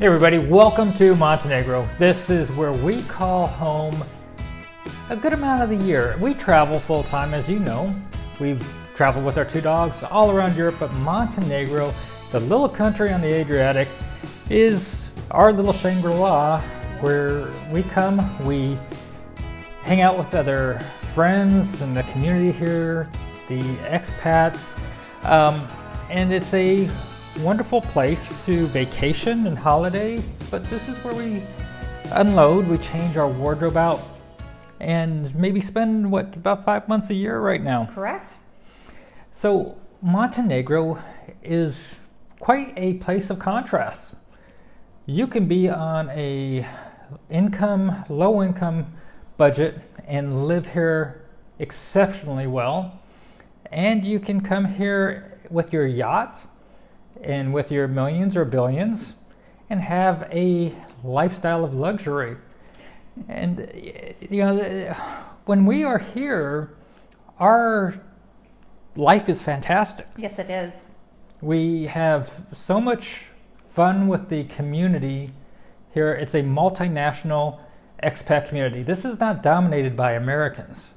Hey everybody, welcome to Montenegro. This is where we call home a good amount of the year. We travel full time, as you know. We've traveled with our two dogs all around Europe, but Montenegro, the little country on the Adriatic, is our little Shangri-La where we come, we hang out with other friends in the community here, the expats, and it's a wonderful place to vacation and holiday, but this is where we unload, we change our wardrobe out, and maybe spend, about 5 months a year right now. Correct. So Montenegro is quite a place of contrast. You can be on a low income budget and live here exceptionally well, and you can come here with your yacht and with your millions or billions and have a lifestyle of luxury. And when we are here, our life is fantastic. Yes, it is. We have so much fun with the community here. It's a multinational expat community. This is not dominated by Americans.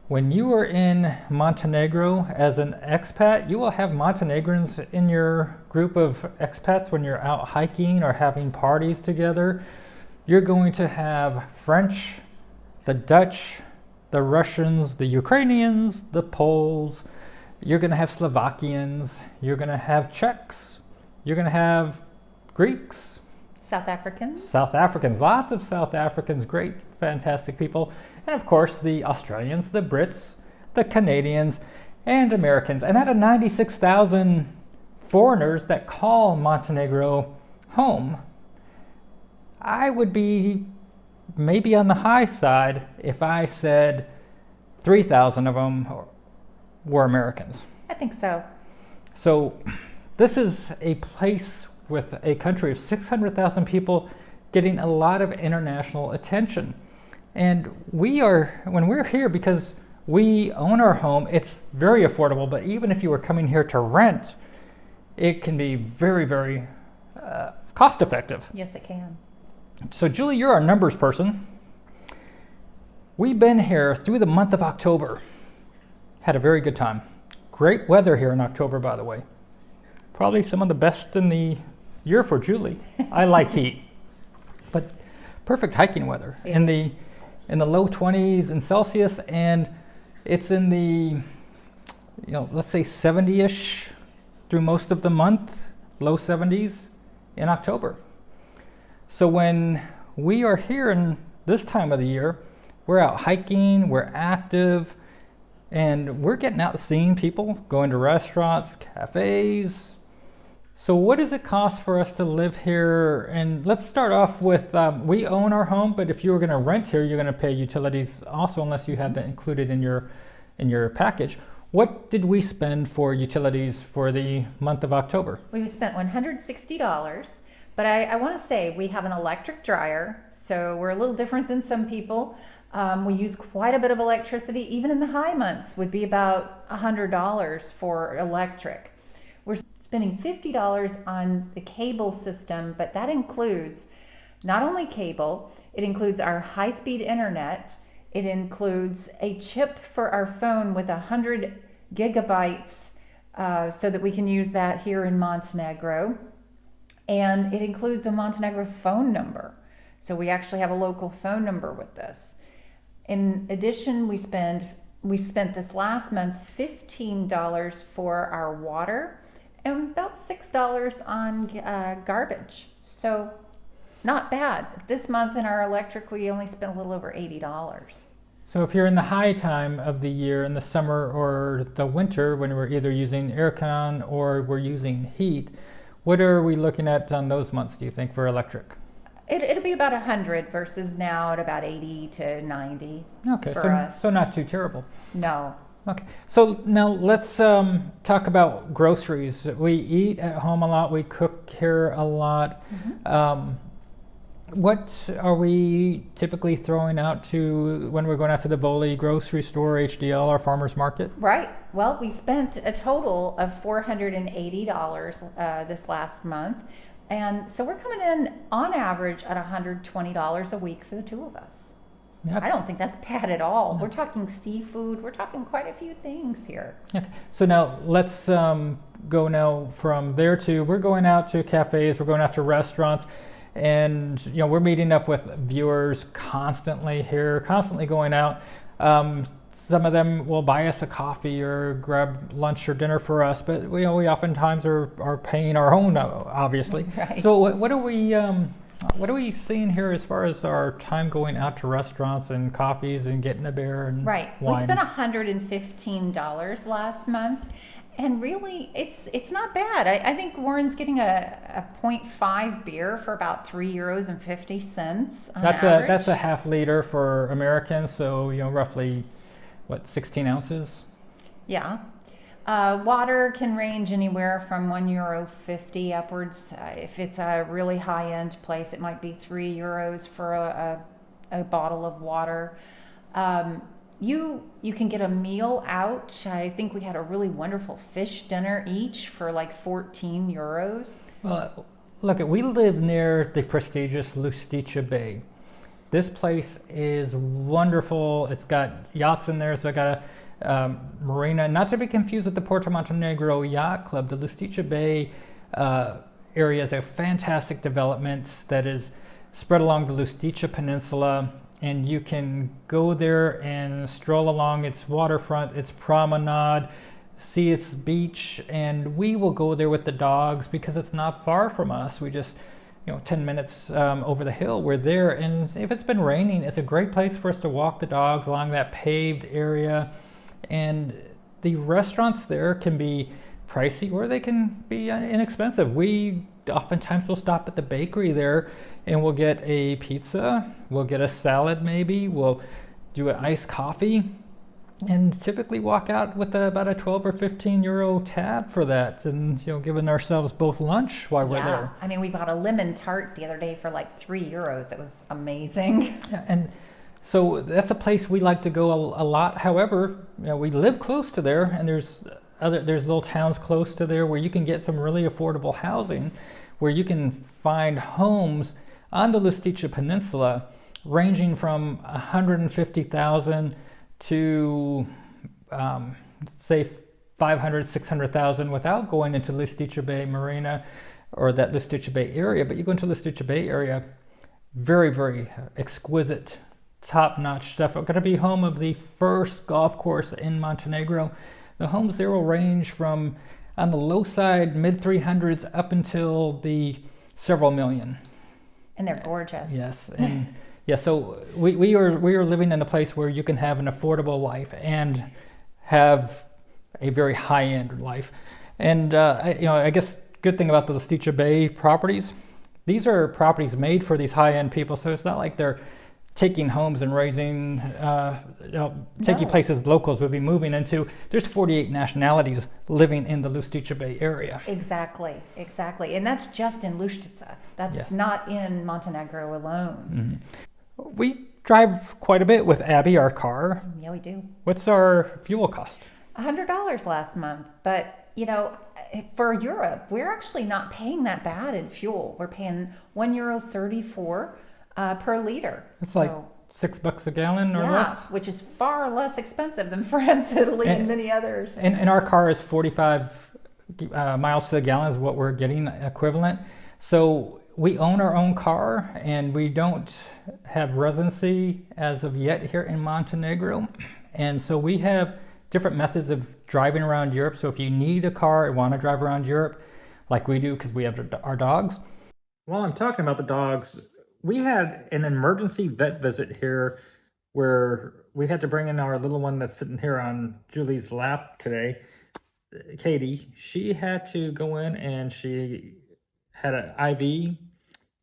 When you are in Montenegro as an expat, you will have Montenegrins in your group of expats when you're out hiking or having parties together. You're going to have French, the Dutch, the Russians, the Ukrainians, the Poles. You're going to have Slovakians. You're going to have Czechs. You're going to have Greeks. South Africans, lots of South Africans, great, fantastic people. And of course, the Australians, the Brits, the Canadians, and Americans. And out of 96,000 foreigners that call Montenegro home, I would be maybe on the high side if I said 3,000 of them were Americans. I think so. So this is a place with a country of 600,000 people getting a lot of international attention. And when we're here, because we own our home, it's very affordable, but even if you were coming here to rent, it can be very, very cost effective. Yes, it can. So Julie, you're our numbers person. We've been here through the month of October. Had a very good time. Great weather here in October, by the way. Probably some of the best in the year for Julie. I like heat, but perfect hiking weather in the low 20s in Celsius, and it's in the let's say 70ish through most of the month, low 70s in October. So when we are here in this time of the year, we're out hiking, we're active, and we're getting out seeing people, going to restaurants, cafes. So what does it cost for us to live here? And let's start off with, we own our home, but if you were going to rent here, you're going to pay utilities also, unless you have that included in your package. What did we spend for utilities for the month of October? We spent $160, but I want to say we have an electric dryer, so we're a little different than some people. We use quite a bit of electricity. Even in the high months would be about $100 for electric. We're spending $50 on the cable system, but that includes not only cable, it includes our high-speed internet, it includes a chip for our phone with 100 gigabytes so that we can use that here in Montenegro, and it includes a Montenegro phone number. So we actually have a local phone number with this. In addition, we spent this last month $15 for our water, and about $6 on garbage. So not bad. This month in our electric, we only spent a little over $80. So if you're in the high time of the year, in the summer or the winter, when we're either using aircon or we're using heat, what are we looking at on those months, do you think, for electric? It'll be about 100 versus now at about 80 to 90 okay, for us. So not too terrible. No. Okay, so now let's talk about groceries. We eat at home a lot. We cook here a lot. Mm-hmm. What are we typically throwing out to when we're going out to the Voli grocery store, HDL, or farmer's market? Right. Well, we spent a total of $480 this last month. And so we're coming in on average at $120 a week for the two of us. I don't think that's bad at all. No. We're talking seafood. We're talking quite a few things here. Okay. So now let's go now from there to, we're going out to cafes, we're going out to restaurants, and we're meeting up with viewers constantly here, constantly going out. Some of them will buy us a coffee or grab lunch or dinner for us, but we oftentimes are paying our own, obviously. Right. So what are we seeing here as far as our time going out to restaurants and coffees and getting a beer and right? Wine? We spent $115 last month, and really, it's not bad. I think Warren's getting a 0.5 beer for about €3.50 on average. That's a half liter for Americans, so roughly 16 ounces. Yeah. Water can range anywhere from €1.50 upwards. If it's a really high-end place, it might be €3 for a bottle of water. You can get a meal out. I think we had a really wonderful fish dinner each for like €14. Well, look, we live near the prestigious Lustitia Bay. This place is wonderful. It's got yachts in there, so I got a marina, not to be confused with the Porto Montenegro Yacht Club. The Lustitia Bay area is a fantastic development that is spread along the Lustitia Peninsula, and you can go there and stroll along its waterfront, its promenade, see its beach, and we will go there with the dogs because it's not far from us. We just 10 minutes over the hill, we're there, and if it's been raining, it's a great place for us to walk the dogs along that paved area. And the restaurants there can be pricey or they can be inexpensive. We oftentimes will stop at the bakery there and we'll get a pizza, we'll get a salad maybe, we'll do an iced coffee, and typically walk out with about a 12 or 15 euro tab for that, and giving ourselves both lunch while we're there. I mean, we bought a lemon tart the other day for like €3. It was amazing. Yeah, and so that's a place we like to go a lot. However, we live close to there, and there's little towns close to there where you can get some really affordable housing, where you can find homes on the Lustitia Peninsula ranging from 150,000 to say 500, 600,000 without going into Lustitia Bay Marina or that Lustitia Bay area. But you go into Lustitia Bay area, very, very exquisite, top-notch stuff. We're going to be home of the first golf course in Montenegro. The homes there will range from, on the low side, mid 300s up until the several million. And they're gorgeous. Yes, and yeah, so we are living in a place where you can have an affordable life and have a very high-end life. And I guess good thing about the Lustitia Bay properties, these are properties made for these high-end people, so it's not like they're taking homes and raising, taking places locals would be moving into. There's 48 nationalities living in the Lustitia Bay area. Exactly. And that's just in Lustitia. That's not in Montenegro alone. Mm-hmm. We drive quite a bit with Abby, our car. Yeah, we do. What's our fuel cost? $100 last month. But, for Europe, we're actually not paying that bad in fuel. We're paying €1.34 per liter. It's like $6 a gallon or less. Which is far less expensive than France, Italy, and many others. And our car is 45 miles to the gallon is what we're getting equivalent. So we own our own car, and we don't have residency as of yet here in Montenegro. And so we have different methods of driving around Europe. So if you need a car and want to drive around Europe, like we do because we have our dogs. While I'm talking about the dogs, we had an emergency vet visit here where we had to bring in our little one that's sitting here on Julie's lap today, Katie. She had to go in and she had an IV.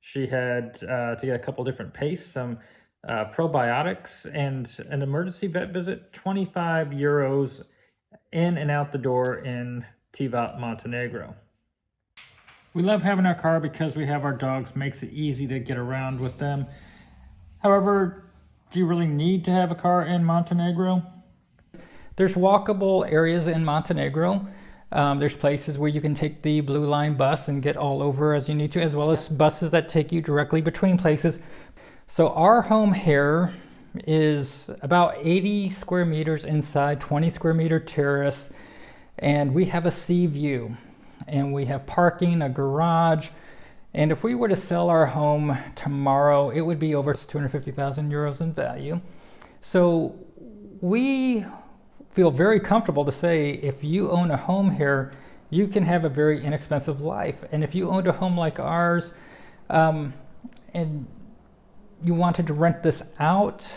She had to get a couple different pastes, some probiotics, and an emergency vet visit, 25 euros in and out the door in Tivat, Montenegro. We love having our car because we have our dogs, makes it easy to get around with them. However, do you really need to have a car in Montenegro? There's walkable areas in Montenegro. There's places where you can take the Blue Line bus and get all over as you need to, as well as buses that take you directly between places. So our home here is about 80 square meters inside, 20 square meter terrace, and we have a sea view, and we have parking, a garage, and if we were to sell our home tomorrow, it would be over 250,000 euros in value. So we feel very comfortable to say if you own a home here, you can have a very inexpensive life. And if you owned a home like ours, and you wanted to rent this out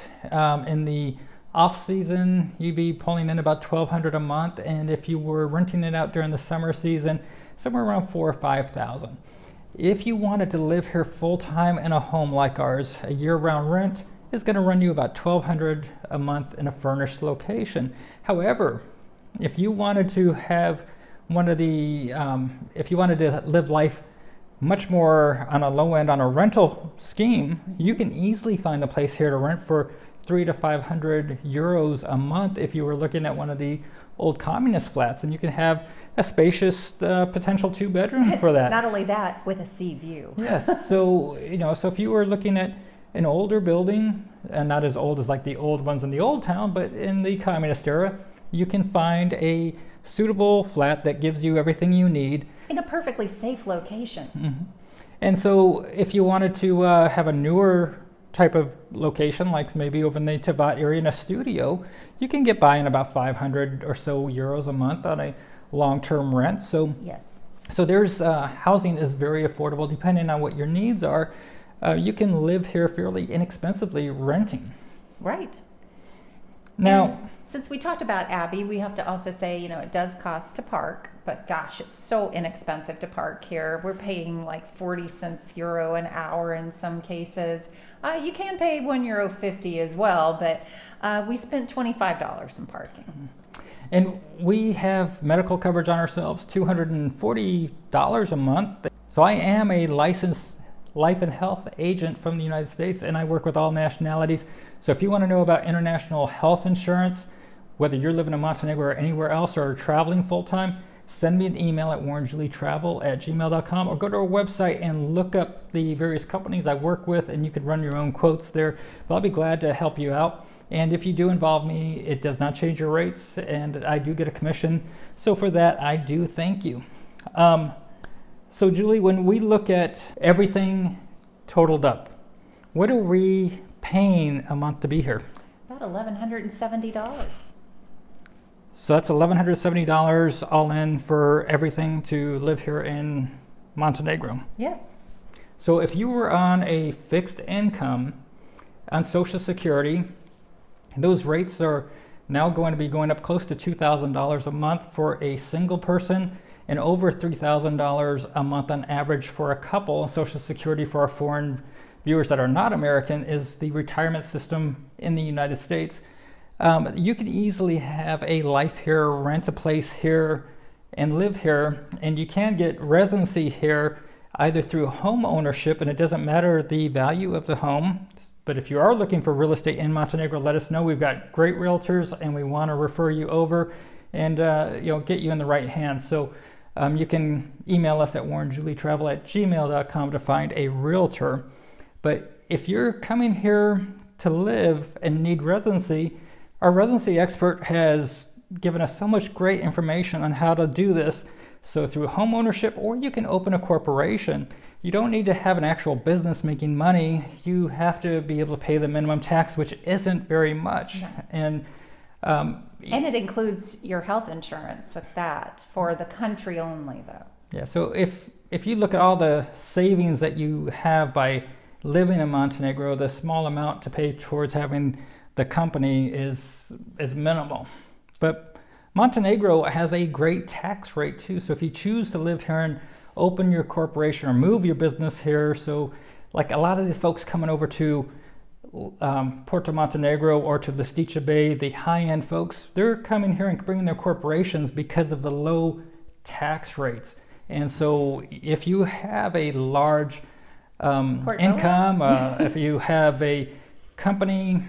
in the off season, you'd be pulling in about $1,200 a month. And if you were renting it out during the summer season, somewhere around $4,000 or $5,000. If you wanted to live here full time in a home like ours, a year-round rent is going to run you about $1,200 a month in a furnished location. However, if you wanted to have if you wanted to live life much more on a low end on a rental scheme, you can easily find a place here to rent for 300 to 500 euros a month if you were looking at one of the old communist flats, and you can have a spacious potential 2-bedroom for that. Not only that, with a sea view. Yes, so if you were looking at an older building, and not as old as like the old ones in the old town, but in the communist era, you can find a suitable flat that gives you everything you need. In a perfectly safe location. Mm-hmm. And so if you wanted to have a newer type of location, like maybe over in the Tivat area in a studio, you can get by in about 500 or so euros a month on a long-term rent. So yes. So there's housing is very affordable depending on what your needs are. You can live here fairly inexpensively renting. Right. Now, and since we talked about Abby, we have to also say, it does cost to park, but gosh, it's so inexpensive to park here. We're paying like 40 cents euro an hour in some cases. You can pay €1.50 as well, but we spent $25 in parking. And we have medical coverage on ourselves, $240 a month. So I am a licensed life and health agent from the United States, and I work with all nationalities. So if you want to know about international health insurance, whether you're living in Montenegro or anywhere else or traveling full-time, send me an email at warrenjulietravel@gmail.com, or go to our website and look up the various companies I work with, and you could run your own quotes there. But I'll be glad to help you out. And if you do involve me, it does not change your rates, and I do get a commission. So for that, I do thank you. So Julie, when we look at everything totaled up, what are we paying a month to be here? About $1,170. So that's $1,170 all in for everything to live here in Montenegro. Yes. So if you were on a fixed income on Social Security, those rates are now going to be going up close to $2,000 a month for a single person, and over $3,000 a month on average for a couple. Social Security, for our foreign viewers that are not American, is the retirement system in the United States. You can easily have a life here, rent a place here, and live here, and you can get residency here either through home ownership, and it doesn't matter the value of the home. But if you are looking for real estate in Montenegro, let us know. We've got great realtors, and we want to refer you over and get you in the right hands. So you can email us at warrenjulietravel@gmail.com to find a realtor. But if you're coming here to live and need residency, our residency expert has given us so much great information on how to do this. So through home ownership, or you can open a corporation. You don't need to have an actual business making money. You have to be able to pay the minimum tax, which isn't very much. No. And it includes your health insurance with that for the country only, though. Yeah, so if you look at all the savings that you have by living in Montenegro, the small amount to pay towards having the company is minimal. But Montenegro has a great tax rate too. So if you choose to live here and open your corporation or move your business here, so like a lot of the folks coming over to Porto Montenegro or to Listica Bay, the high-end folks, they're coming here and bringing their corporations because of the low tax rates. And so if you have a large income, if you have a company,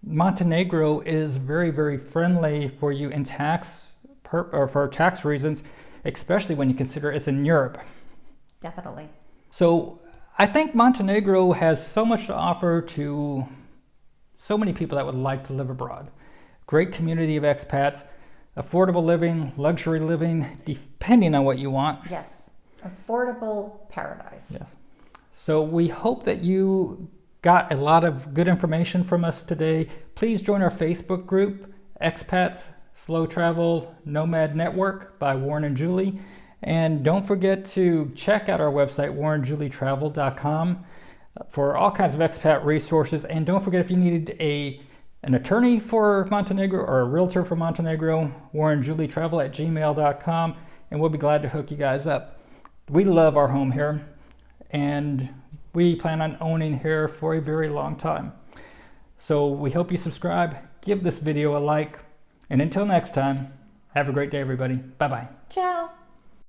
Montenegro is very, very friendly for you in tax or for tax reasons, especially when you consider it's in Europe. Definitely. So I think Montenegro has so much to offer to so many people that would like to live abroad. Great community of expats, affordable living, luxury living, depending on what you want. Yes. Affordable paradise. Yes. So we hope that you got a lot of good information from us today. Please join our Facebook group, Expats, Slow Travel, Nomad Network by Warren and Julie. And don't forget to check out our website, warrenjulietravel.com, for all kinds of expat resources. And don't forget, if you needed an attorney for Montenegro or a realtor for Montenegro, warrenjulietravel@gmail.com, and we'll be glad to hook you guys up. We love our home here, and we plan on owning here for a very long time. So we hope you subscribe, give this video a like, and until next time, have a great day, everybody. Bye-bye. Ciao.